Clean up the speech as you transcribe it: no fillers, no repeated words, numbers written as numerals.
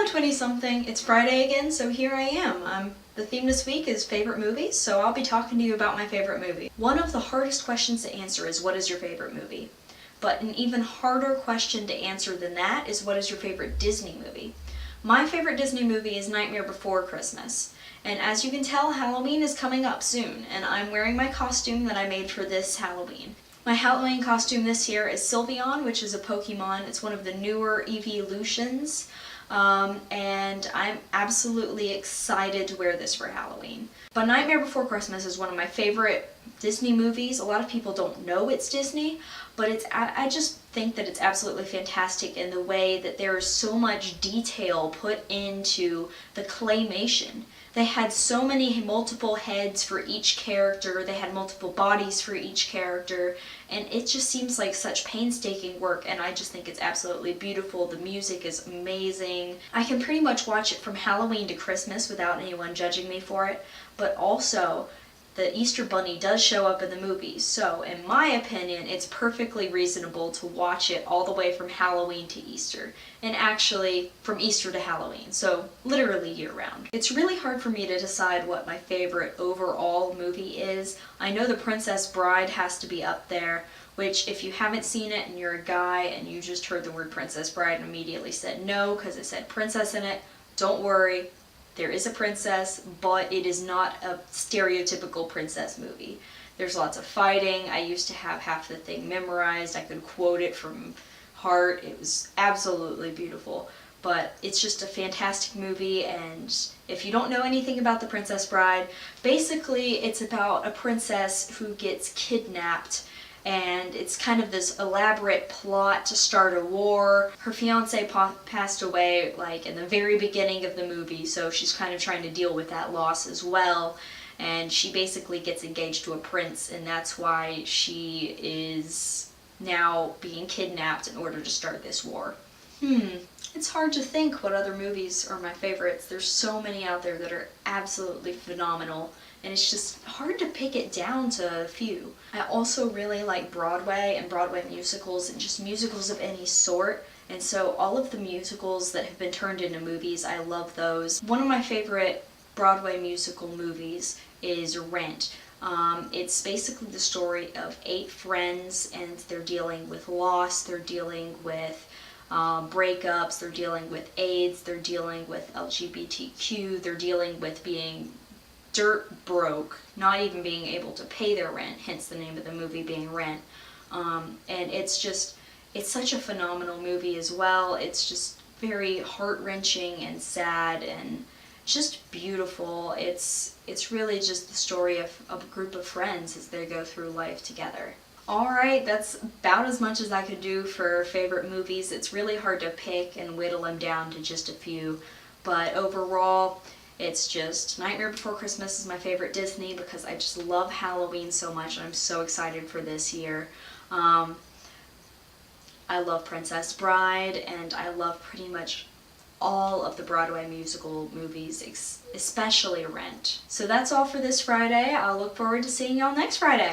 Hello 20-something, it's Friday again, so here I am. The theme this week is favorite movies, so I'll be talking to you about my favorite movie. One of the hardest questions to answer is what is your favorite movie? But an even harder question to answer than that is what is your favorite Disney movie? My favorite Disney movie is Nightmare Before Christmas. And as you can tell, Halloween is coming up soon, and I'm wearing my costume that I made for this Halloween. My Halloween costume this year is Sylveon, which is a Pokemon. It's one of the newer evolutions. And I'm absolutely excited to wear this for Halloween. But Nightmare Before Christmas is one of my favorite Disney movies. A lot of people don't know it's Disney, but I just think that it's absolutely fantastic in the way that there is so much detail put into the claymation. They had so many multiple heads for each character, they had multiple bodies for each character, and it just seems like such painstaking work, and I just think it's absolutely beautiful. The music is amazing. I can pretty much watch it from Halloween to Christmas without anyone judging me for it, but also the Easter Bunny does show up in the movie, so in my opinion, it's perfectly reasonable to watch it all the way from Halloween to Easter, and actually from Easter to Halloween, so literally year-round. It's really hard for me to decide what my favorite overall movie is. I know The Princess Bride has to be up there, which if you haven't seen it and you're a guy and you just heard the word Princess Bride and immediately said no because it said princess in it, don't worry. There is a princess, but it is not a stereotypical princess movie. There's lots of fighting. I used to have half the thing memorized. I could quote it from heart. It was absolutely beautiful. But it's just a fantastic movie, and if you don't know anything about The Princess Bride, basically it's about a princess who gets kidnapped, and it's kind of this elaborate plot to start a war. Her fiance passed away like in the very beginning of the movie, so she's kind of trying to deal with that loss as well, and she basically gets engaged to a prince, and that's why she is now being kidnapped in order to start this war. It's hard to think what other movies are my favorites. There's so many out there that are absolutely phenomenal, and it's just hard to pick it down to a few. I also really like Broadway and Broadway musicals and just musicals of any sort, and so all of the musicals that have been turned into movies, I love those. One of my favorite Broadway musical movies is Rent. It's basically the story of 8 friends, and they're dealing with loss, they're dealing with breakups, they're dealing with AIDS, they're dealing with LGBTQ, they're dealing with being dirt broke, not even being able to pay their rent, hence the name of the movie being Rent. And it's such a phenomenal movie as well. It's just very heart-wrenching and sad and just beautiful. It's really just the story of a group of friends as they go through life together. Alright, that's about as much as I could do for favorite movies. It's really hard to pick and whittle them down to just a few, but overall, it's just Nightmare Before Christmas is my favorite Disney because I just love Halloween so much, and I'm so excited for this year. I love Princess Bride, and I love pretty much all of the Broadway musical movies, especially Rent. So that's all for this Friday. I'll look forward to seeing y'all next Friday.